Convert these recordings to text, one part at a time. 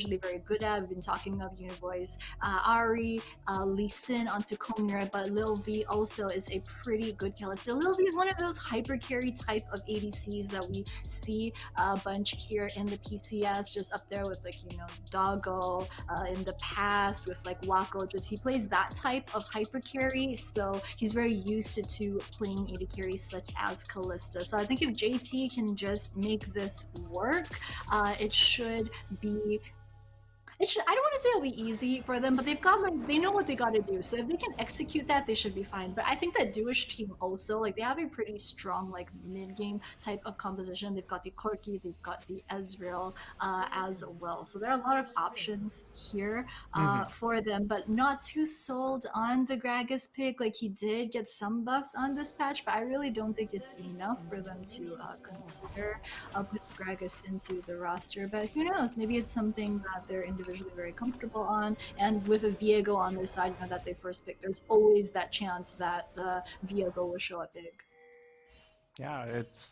usually very good at. We've been talking of Uniboy's Ari, Lee Sin onto Komura, but Lil V also is a pretty good killer. So Lil V is one of those hyper carry type of ADCs that we see a bunch here in the PCS, just up there with like, you know, Doggo in the past with like Wako. Just he plays that type of hyper carry, so he's very used to playing AD carries such as Callista. So I think if JT can just make this work, it should be. I don't want to say it'll be easy for them, but they've got like they know what they got to do. So if they can execute that, they should be fine. But I think that Dewish team also like they have a pretty strong like mid game type of composition. They've got the Corki, they've got the Ezreal as well. So there are a lot of options here for them, but not too sold on the Gragas pick. Like he did get some buffs on this patch, but I really don't think it's enough for them to consider putting Gragas into the roster. But who knows? Maybe it's something that they're individually very comfortable on, and with a Viego on their side, you know, that they first pick, there's always that chance that the Viego will show up big. Yeah, it's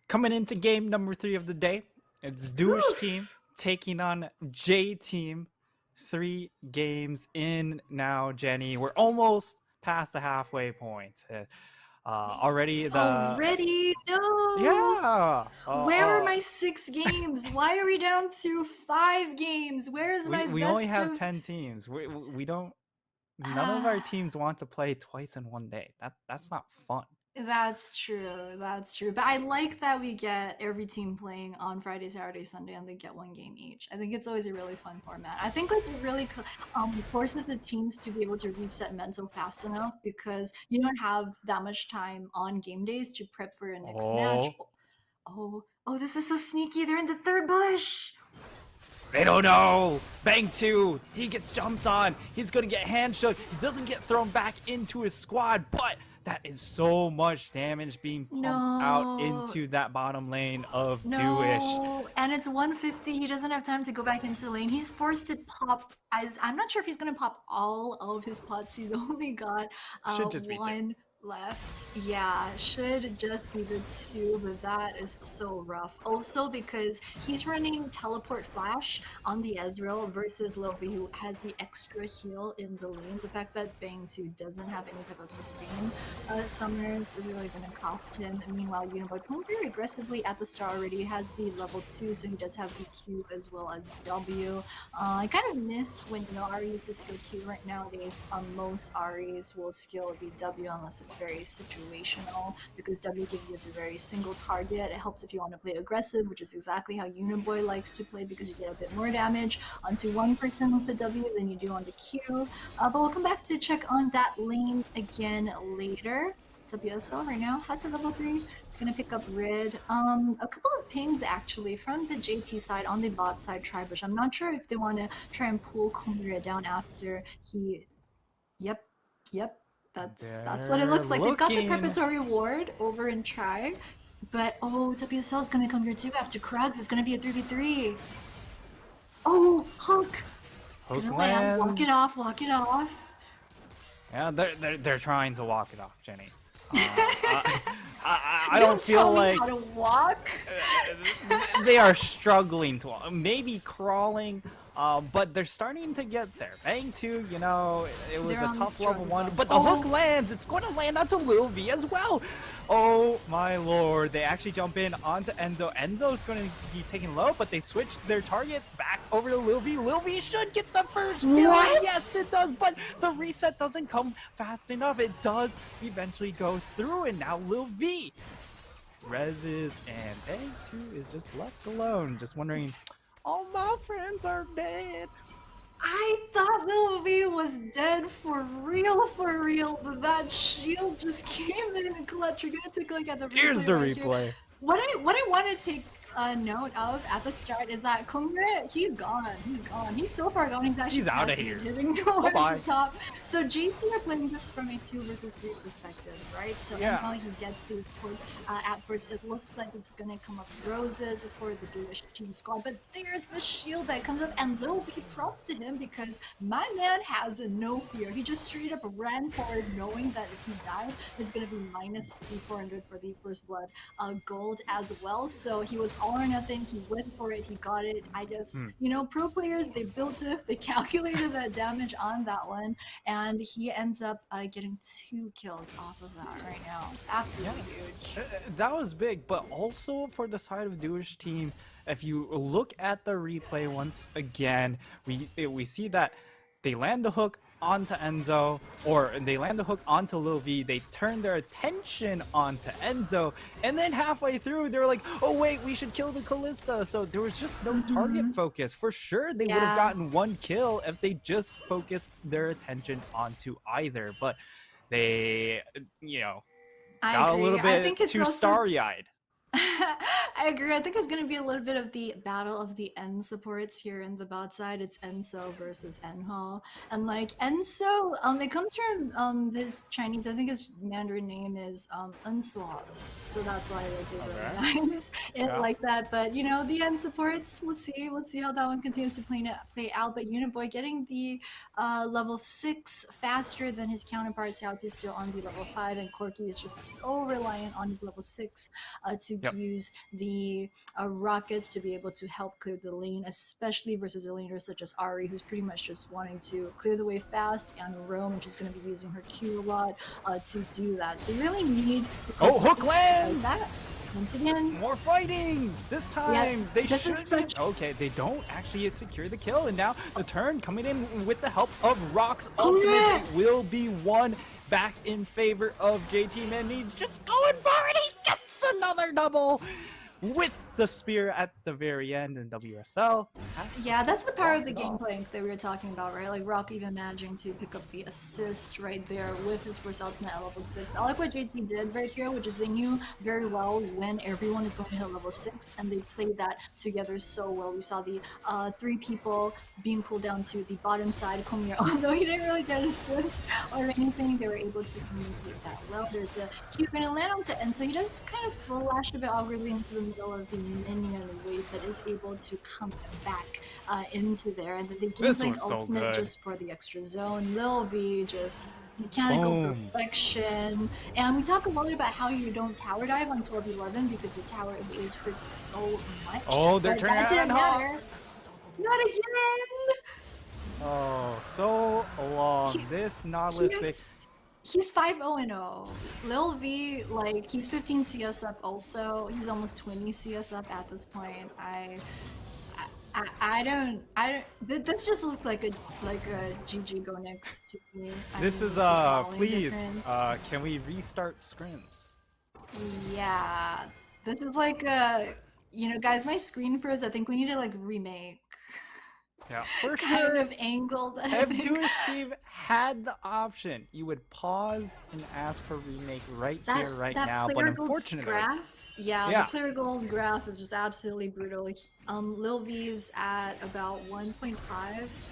coming into game number 3 of the day. It's Dewish team taking on J team. 3 games in now, Jenny. We're almost past the halfway point. Already no. Yeah. Where are my 6 games? Why are we down to 5 games? Where is my we only have 10 teams. We don't none of our teams want to play twice in one day. That's not fun. That's true. But I like that we get every team playing on Friday, Saturday, Sunday, and they get 1 game each. I think it's always a really fun format. I think like it really forces the teams to be able to reset mental fast enough, because you don't have that much time on game days to prep for your next match. Oh, this is so sneaky. They're in the 3rd bush. They don't know. Bang 2. He gets jumped on. He's going to get hand shook. He doesn't get thrown back into his squad, but that is so much damage being pumped out into that bottom lane of Dewish. And it's 150. He doesn't have time to go back into lane. He's forced to pop. I'm not sure if he's going to pop all of his pots. He's only got one left. Yeah, should just be the 2, but that is so rough. Also because he's running teleport flash on the Ezreal versus Lil V, who has the extra heal in the lane. The fact that Bang 2 doesn't have any type of sustain summers is really going to cost him. And meanwhile, Uniboy playing very aggressively at the start already. He has the level 2, so he does have the Q as well as W. I kind of miss when, you know, Ari used to skill Q. Right nowadays, most Aris will skill the W unless it's very situational, because W gives you a very single target. It helps if you want to play aggressive, which is exactly how Uniboy likes to play, because you get a bit more damage onto one person with the W than you do on the Q. But we'll come back to check on that lane again later. WSL right now has a level 3. It's gonna pick up Rid. A couple of pings actually from the JT side on the bot side Tribush. I'm not sure if they want to try and pull Komura down after he. Yep. That's what it looks like. They've got the preparatory ward over in Tri, but WSL is gonna come here too after Krugs. It's gonna be a 3v3. Oh, Hook lands. Walk it off. Yeah, they're trying to walk it off, Jenny. I don't feel like how to walk. They are struggling to walk. Maybe crawling. But they're starting to get there. Bang 2, you know, it was a tough level 1, but the hook lands. It's going to land onto Lil V as well. Oh my lord. They actually jump in onto Enzo. Enzo's going to be taken low, but they switch their target back over to Lil V. Lil V should get the first kill. What? Yes, it does, but the reset doesn't come fast enough. It does eventually go through, and now Lil V reses, and Bang 2 is just left alone. Just wondering, all my friends are dead. I thought Lil V was dead for real, but that shield just came in and clutch. You're gonna take a look at the replay. Here's the right replay. Here. What I want to take note of at the start is that Komura, he's gone. He's so far gone. He's actually out of here. Hitting towards the top. So JT are playing this from a 2 versus 3 perspective, right? So while he gets the port at first, it looks like it's gonna come up roses for the Dewish team squad, but there's the shield that comes up, and Lil V, props to him, because my man has no fear. He just straight up ran forward, knowing that if he died, it's gonna be minus 400 for the first blood gold as well. So he was all or nothing. He went for it. He got it. I guess, you know, pro players, they built it. They calculated that damage on that one. And he ends up getting 2 kills off of that right now. It's absolutely huge. That was big, but also for the side of Dewish team, if you look at the replay once again, we see that they land the hook onto Enzo, or they land the hook onto Lil V, they turn their attention onto Enzo, and then halfway through, they were like, oh wait, we should kill the Callista, so there was just no target focus. For sure, they would have gotten 1 kill if they just focused their attention onto either, but they, you know, got a little bit too starry-eyed. I agree. I think it's going to be a little bit of the battle of the N supports here in the bot side. It's Enso versus Enho. And like Enso, it comes from his Chinese, I think his Mandarin name is Unswap. So that's why they recognize it like that. But you know, the N supports, we'll see. We'll see how that one continues to play out. But Uniboy getting the level 6 faster than his counterpart. Xiaotu is still on the level 5, and Corky is just so reliant on his level 6 to use the rockets to be able to help clear the lane, especially versus a laner such as Ari, who's pretty much just wanting to clear the way fast, and Rome, which is going to be using her Q a lot to do that. So you really need hook lands! Like that. Once again, more fighting! This time, they should. Okay, they don't actually secure the kill, and now the turn coming in with the help of Rock's ultimate will be won back in favor of JT. Man needs just going for it. He gets another double with the spear at the very end in WSL. Yeah, that's the power of the gameplay that we were talking about, right? Like Rock even managing to pick up the assist right there with his first ultimate at level 6. I like what JT did right here, which is they knew very well when everyone is going to hit level 6, and they played that together so well. We saw the 3 people being pulled down to the bottom side. Komir, although he didn't really get an assist or anything, they were able to communicate that well. There's the Q going to land onto N, so he does kind of flash a bit awkwardly into the middle of the minion wave that is able to come back into there, and then they give like ultimate just for the extra zone. Lil V just mechanical perfection, and we talk a lot about how you don't tower dive on 12-11 because the tower evades hurts so much. Oh, they're turning around. Not again! Oh, so long. This Nautilus. He's 5-0-0. Lil V, like, he's 15 CS up also. He's almost 20 CS up at this point. This just looks like a GG go next to me. This is please, can we restart scrims? Yeah. This is like you know, guys, my screen froze. I think we need to like remake. Yeah, for kind of angled. If Dewish team had the option, you would pause and ask for remake right here, right now. But unfortunately, the clear gold graph is just absolutely brutal. Lil V's at about 1.5,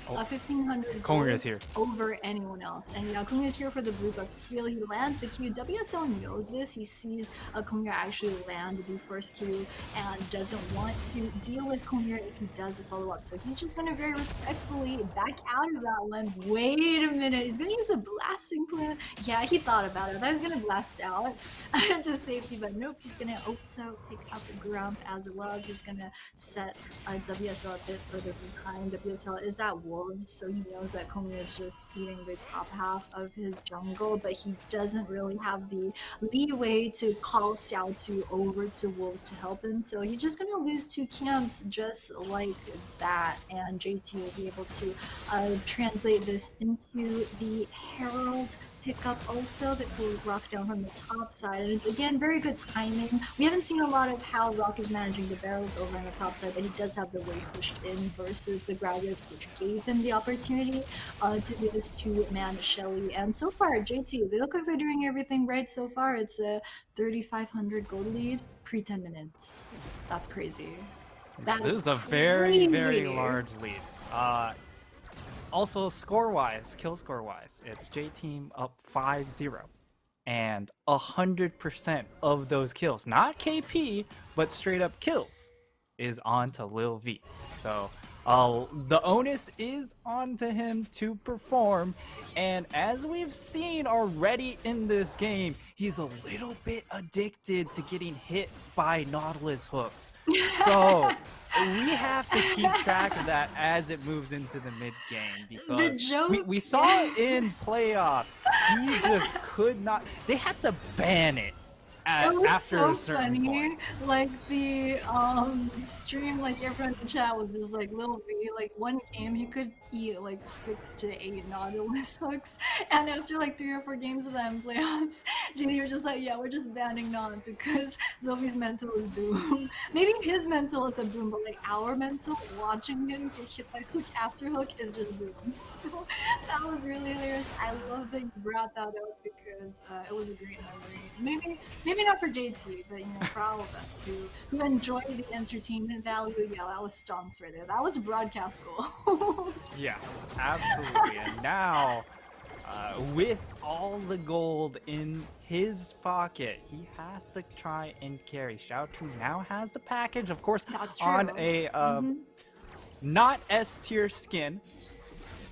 1500 gold is here over anyone else. And yeah, Kung is here for the blue buff steal. He lands the Q. WSL knows this. He sees Kung actually land the first Q and doesn't want to deal with Kung if he does a follow up. So he's just going to very respectfully back out of that one. Wait a minute, he's going to use the blasting plan. Yeah, he thought about it. I was going to blast out to safety, but nope, he's going to also pick up the grump as well as he's going to set WSL a bit further behind. WSL is that wolves, so he knows that Komi is just eating the top half of his jungle, but he doesn't really have the leeway to call Xiaotu over to wolves to help him, so he's just going to lose 2 camps just like that, and JT will be able to translate this into the Herald pickup also that will Rock down from the top side, and it's again very good timing. We haven't seen a lot of how Rock is managing the barrels over on the top side, but he does have the wave pushed in versus the Gragas, which gave him the opportunity to do this 2-man Shelly. And so far, JT, they look like they're doing everything right so far. It's a 3,500 gold lead pre 10 minutes. That's crazy. This is a very, very large lead. Also, score-wise, kill score-wise, it's J-Team up 5-0. And 100% of those kills, not KP, but straight up kills, is on to Lil V. So, The onus is onto him to perform, and as we've seen already in this game, he's a little bit addicted to getting hit by Nautilus hooks. So we have to keep track of that as it moves into the mid game, because we saw in playoffs, he just could not. They had to ban it. It was after so a certain funny. point. Like the stream, like everyone in the chat was just like Lil V. Like one game, he could eat like 6 to 8 Nautilus hooks, and after like 3 or 4 games of them playoffs, JD was just like, yeah, we're just banning Naut because Lil V's mental is boom. Maybe his mental is a boom, but like our mental, watching him get hit by hook after hook is just boom. So that was really hilarious. I love that you brought that up because it was a great memory. Maybe not for JT, but you know, for all of us who enjoy the entertainment value. Yeah, that was stonks right there. That was broadcast gold. Yeah, absolutely. And now, with all the gold in his pocket, he has to try and carry. Xiaotu now has the package, of course, on a not S tier skin.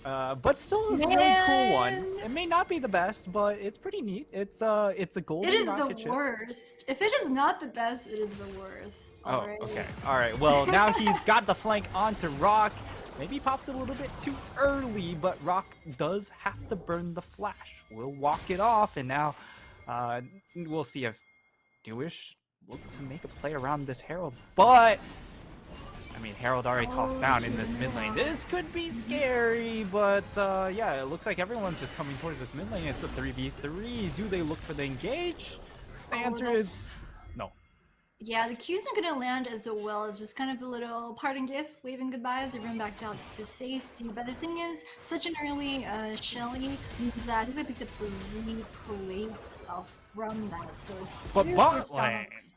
But still a really cool one. It may not be the best, but it's pretty neat. It's a golden rocket ship. It is the worst. If it is not the best, it is the worst. Already. Oh, okay. All right. Well, now he's got the flank onto Rock. Maybe he pops it a little bit too early, but Rock does have to burn the flash. We'll walk it off, and now we'll see if Dewish look to make a play around this Herald, but I mean, Herald already tossed down in this mid lane. This could be scary, but yeah, it looks like everyone's just coming towards this mid lane. It's a 3v3. Do they look for the engage? The answer is no. Yeah, the Q isn't going to land as well. It's just kind of a little parting gift, waving goodbyes. Everyone backs out to safety. But the thing is, such an early Shelly means that I think they picked up 3 plates from that. So it's super stonks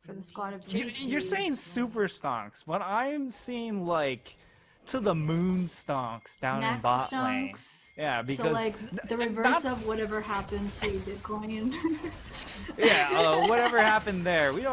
for the squad of JT. You're saying super stonks, but I'm seeing like to the moon stonks down in bot lane. Yeah, because so like the reverse of whatever happened to Bitcoin. Yeah, whatever happened there. We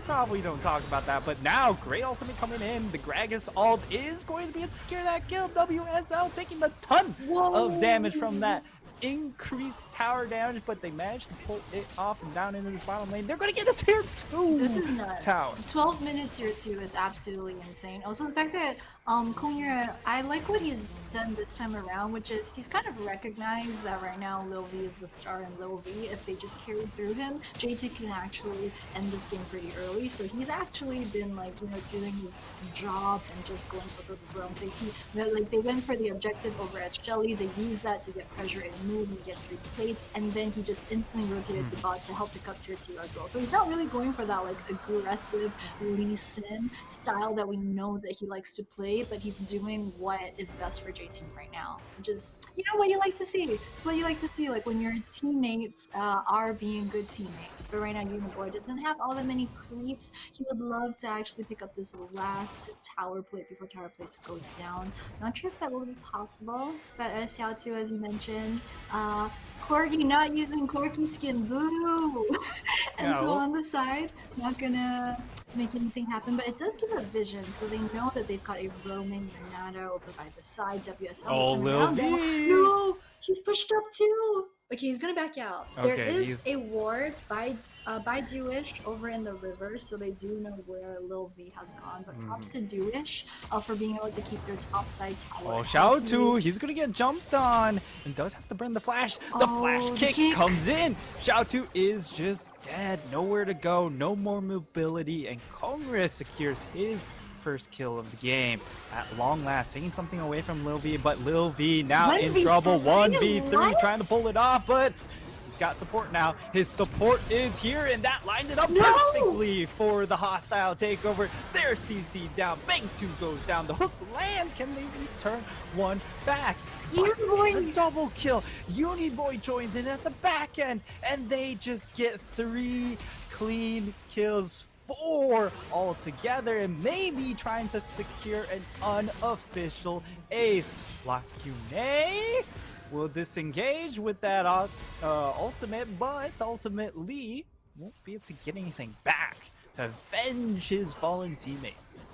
probably don't talk about that. But now, great ultimate coming in. The Gragas ult is going to be able to secure that kill. WSL taking a ton of damage from that increased tower damage, but they managed to pull it off and down into this bottom lane. They're going to get a tier 2 This is nuts. tower. 12 minutes tier 2 is absolutely insane. Also, the fact that Kongyura, I like what he's done this time around, which is he's kind of recognized that right now Lil V is the star, and Lil V, if they just carry through him, JT can actually end this game pretty early. So he's actually been like, you know, doing his job and just going for the realm safety. Like they went for the objective over at Shelly. They used that to get pressure and move and get 3 plates, and then he just instantly rotated to bot to help pick up tier 2 as well. So he's not really going for that like aggressive Lee Sin style that we know that he likes to play, but he's doing what is best for JT right now. Just, you know, what you like to see. It's what you like to see, like when your teammates are being good teammates. But right now, Uniboy doesn't have all that many creeps. He would love to actually pick up this last tower plate before tower plates go down. Not sure if that will be possible, but Xiaotu, as you mentioned, Corgi not using Corki skin, boo! And so on the side, not gonna make anything happen, but it does give a vision, so they know that they've got a roaming Renata over by the side. WSL. Oh, Lil V! No! He's pushed up too! Okay, he's gonna back out. Okay, there is a ward by Dewish over in the river, so they do know where Lil V has gone. But props to Dewish for being able to keep their top side tower. Oh, Xiaotu, he's gonna get jumped on and does have to burn the flash. The flash kick comes in. Xiaotu is just dead. Nowhere to go, no more mobility, and Kongyura secures his first kill of the game at long last, taking something away from Lil V, but Lil V now in trouble. 1v3 trying to pull it off, but he's got support now. His support is here, and that lined it up perfectly for the hostile takeover. Their CC down, Bang 2 goes down, the hook lands. Can they return one back? It's a double kill. Uniboy joins in at the back end, and they just get 3 clean kills, 4 all together, and maybe trying to secure an unofficial ace. Lacune will disengage with that ultimate, but ultimately won't be able to get anything back to avenge his fallen teammates.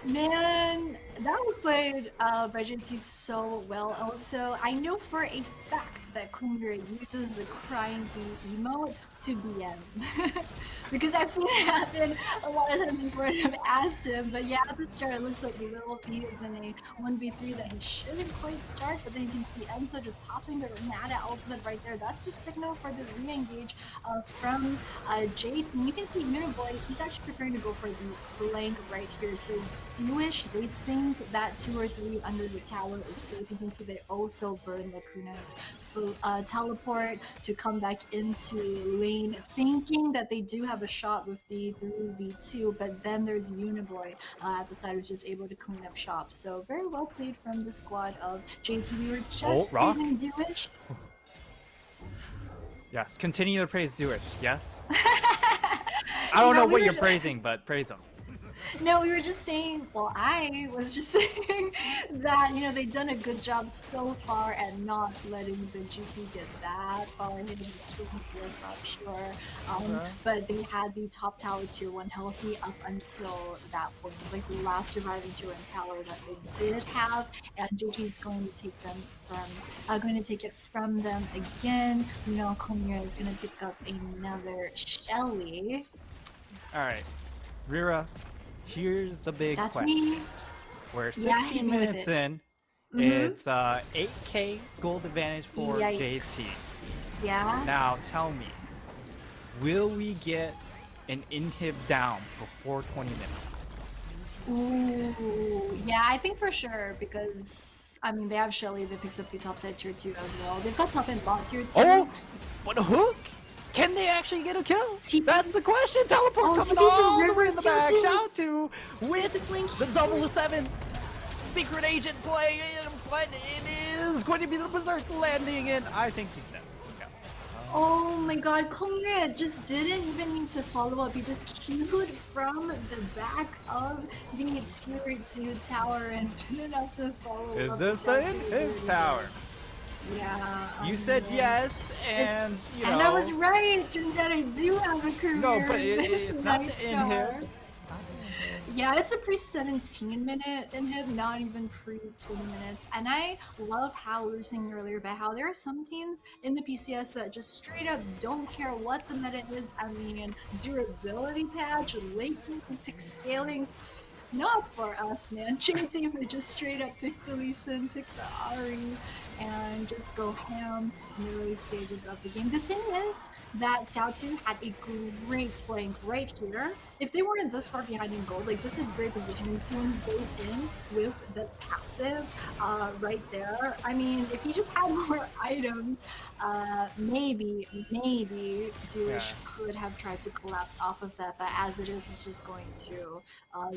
Man, That was played by JT so well. Also, I know for a fact that Kumir uses the crying bee emote to BM. Because I've seen it happen a lot of times before and I've asked him. But yeah, at the start it looks like Lil V is in a 1v3 that he shouldn't quite start, but then you can see Enzo just popping the Renata ultimate right there. That's the signal for the re-engage from JT. And you can see Uniboy, he's actually preparing to go for the flank right here. So Dewish, they think that 2 or 3 under the tower is safe. You can see they also burn Lacuna's teleport to come back into lane, thinking that they do have a shot with the 3v2, but then there's Uniboy at the side who's just able to clean up shop. So very well played from the squad of JT. We were just praising Dewish. Yes, continue to praise Dewish. Yes. I don't know what you're praising, but praise him. No, we were just saying, well, I was just saying that, you know, they've done a good job so far at not letting the GP get that far ahead. He's taking CS up, sure. But they had the top tower tier 1 healthy up until that point. It was like the last surviving tier 1 tower that they did have, and GT is going to take them from, going to take it from them again. You know, Komir is going to pick up another Shelly. Alright, Rira. Here's the big question. Me. We're 16 minutes in. It's 8k gold advantage for JT. Yeah. Now tell me, will we get an inhib down before 20 minutes? Ooh, yeah, I think for sure because I mean they have Shelly. They picked up the top side tier 2 as well. They've got top and bot tier 2. Oh, but a hook. Can they actually get a kill? That's the question. Teleport coming all the way in the back. Shout to with the 007 secret agent play, but it is going to be the Berserk landing, and I think he's dead. Okay. Oh my god, Komir just didn't even need to follow up. He just queued from the back of the tier 2 tower and didn't have to follow up. Is this the inhib tower? Yeah. You said yes, and you know. And I was right. Turns out I do have a career. No, but it's not the inhib. Yeah, it's a pre-17-minute inhib, not even pre-20 minutes. And I love how we were saying earlier about how there are some teams in the PCS that just straight up don't care what the meta is. I mean, durability patch, laking, pick scaling. Not for us, man. JT would just straight up pick the Lee Sin, pick the Ari, and just go ham in the early stages of the game. The thing is that Xiaotu had a great flank right here. If they weren't this far behind in gold, like this is great positioning. Soon goes in with the passive right there. I mean, if he just had more items, maybe Dewish could have tried to collapse off of that, but as it is, it's just going to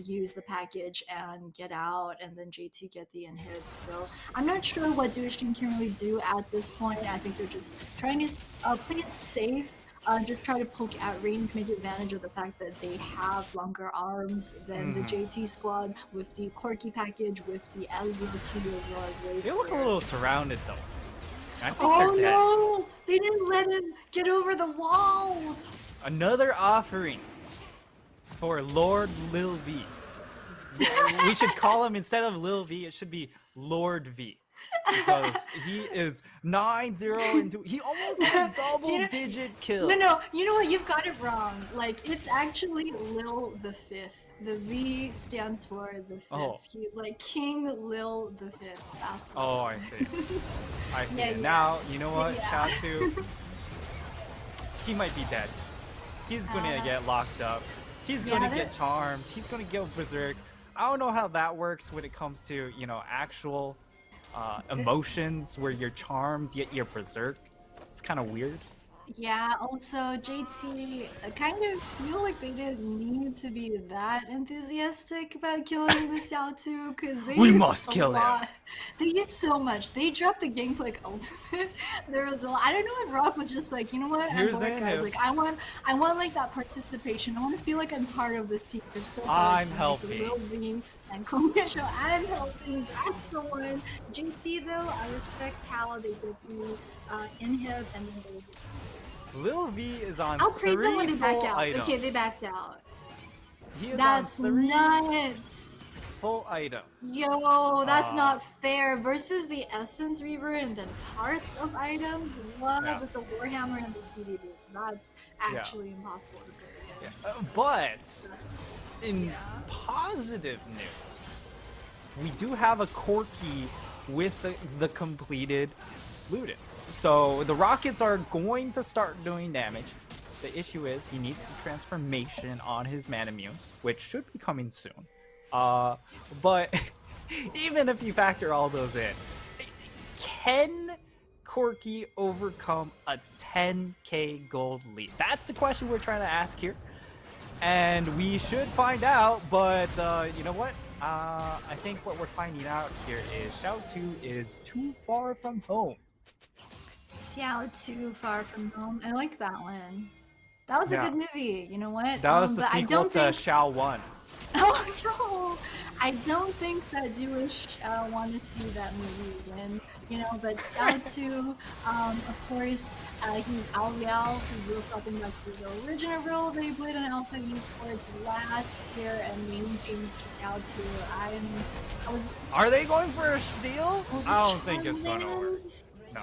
use the package and get out, and then JT get the inhib. So I'm not sure what Dewish can really do at this point. I think they're just trying to play it safe. Just try to poke at range, make advantage of the fact that they have longer arms than the JT squad with the Corki package, with the Ezra Q as well as Wave. They look a little surrounded though. I think oh no! They didn't let him get over the wall! Another offering for Lord Lil V. We should call him, instead of Lil V, it should be Lord V. Because he is 9-0 he almost has double-digit kills. No, you know what? You've got it wrong. Like, it's actually Lil the Fifth. The V stands for the Fifth. Oh. He's like King Lil the Fifth. That's oh, I see. I see. Yeah. Now, you know what? Shout to. He might be dead. He's gonna get locked up. He's gonna get charmed. He's gonna go berserk. I don't know how that works when it comes to, you know, actual emotions where you're charmed yet you're berserk. It's kind of weird. Yeah, also JT, I kind of feel like they didn't need to be that enthusiastic about killing the Xiaotu, because they must kill him. They use so much. They dropped the Gangplank ultimate there as well. I don't know if Rock was just like, you know what, I'm bored, guys. Like, I want like that participation. I want to feel like I'm part of this team. So I'm helping. And Commercial, I'm helping. That's the one. JT though, I respect how they did the inhib and then they. Lil V is on I'll praise them when they back out. Items. Okay, they backed out. He is That's on 3 nuts. full item. Yo, that's not fair. Versus the Essence Reaver and then parts of items? What? Yeah. With the Warhammer and the CDD. That's actually impossible to go against. But in positive news, we do have a Corki with the completed Ludens. So the rockets are going to start doing damage. The issue is he needs the transformation on his Manamune, which should be coming soon. But even if you factor all those in, can Corki overcome a 10k gold lead? That's the question we're trying to ask here. And we should find out, but you know what? I think what we're finding out here is Xiao Tu is too far from home. Xiao Tu Far From Home. I like that one. That was a good movie. You know what? That was the sequel to Xiao 1. Oh no! I don't think that Dewish want to see that movie win. You know, but Xiao Tu, of course, he's Ao Liao, who will something back to the original role they played in Alpha Esports last year, and main change to Xiao Tu. Are they going for a steal? I don't think it's gonna work. No.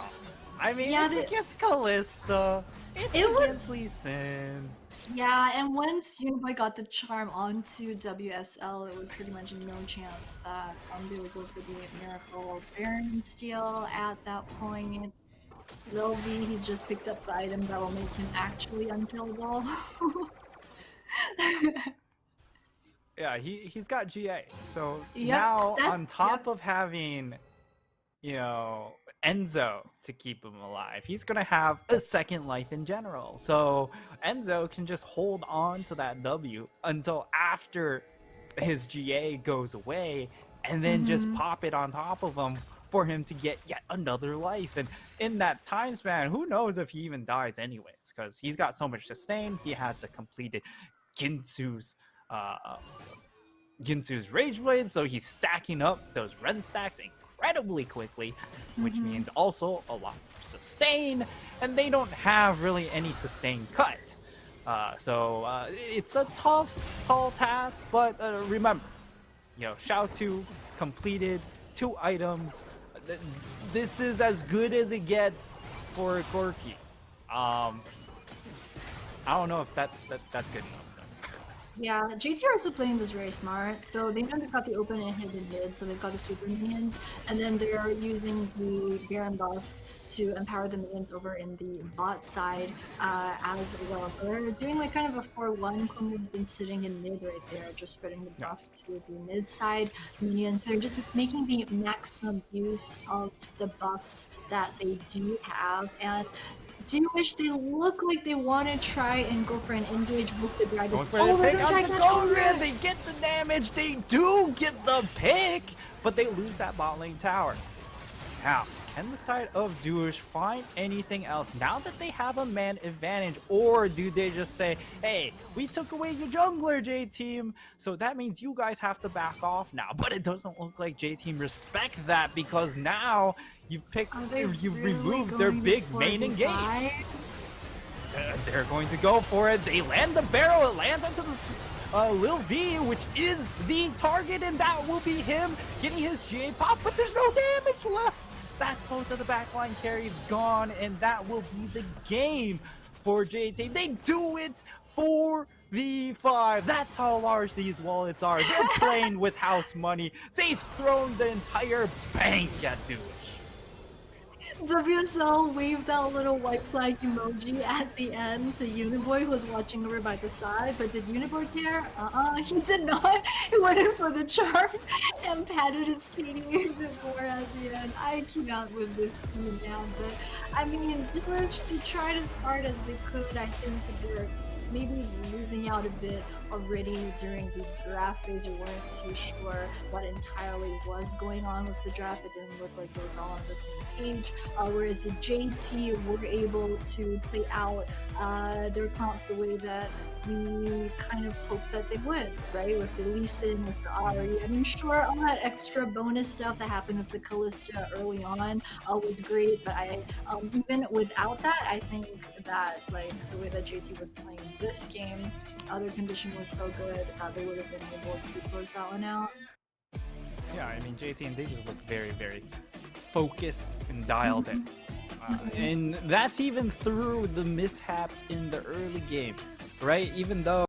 I mean, it's against Callista. It's against Lee Sin. Yeah, and once Uniboy got the charm onto WSL, it was pretty much no chance that they would go for the Miracle Baron steal at that point. Lil V, he's just picked up the item that will make him actually unkillable. Yeah, he's got GA. So now on top of having, you know, Enzo to keep him alive, he's gonna have a second life in general. So Enzo can just hold on to that W until after his GA goes away, and then just pop it on top of him for him to get yet another life. And in that time span, who knows if he even dies anyways, because he's got so much sustain. He has the completed Ginsu's Rage Blade, so he's stacking up those run stacks incredibly quickly, which means also a lot more sustain, and they don't have really any sustain cut. So it's a tall task, but remember, you know, Xiao Tu completed 2 items. This is as good as it gets for Corki. I don't know if that's good enough. Yeah, JT are also playing this very smart. So they know they've got the open and hidden mid, so they've got the super minions, and then they're using the Baron buff to empower the minions over in the bot side as well. So they're doing like kind of a 4-1. Kunlun's been sitting in mid right there, just spreading the buff to the mid side minions. So they're just making the maximum use of the buffs that they do have. And Dewish, they look like they want to try and go for an engage with the Dragon's They get the damage, they do get the pick, but they lose that bot lane tower. Now, can the side of Dewish find anything else now that they have a man advantage, or do they just say, hey, we took away your jungler, J-Team, so that means you guys have to back off now? But it doesn't look like J-Team respect that, because now you've removed their big main engage. They're going to go for it. They land the barrel. It lands onto the Lil V, which is the target, and that will be him getting his GA pop, but there's no damage left. That's both of the backline carries gone, and that will be the game for J-Team. They do it 4v5. That's how large these wallets are. They're playing with house money. They've thrown the entire bank at Dewish. WSL waved that little white flag emoji at the end to Uniboy, who was watching over by the side, but did Uniboy care? He did not. He went in for the charm and patted his kitty a bit more at the end. I cannot with this team, man, but I mean, Dewish, they tried as hard as they could. I think they're maybe losing out a bit already during the draft phase. We weren't too sure what entirely was going on with the draft. It didn't look like it was all on the same page. Whereas the JT were able to play out their comp the way that we kind of hoped that they would, right? With the Lee Sin, with the Ari. I mean, sure, all that extra bonus stuff that happened with the Callista early on was great, but even without that, I think that like the way that JT was playing this game, their condition was so good that they would have been able to close that one out. Yeah, I mean, JT and they just look very, very focused and dialed in. And that's even through the mishaps in the early game, right? Even though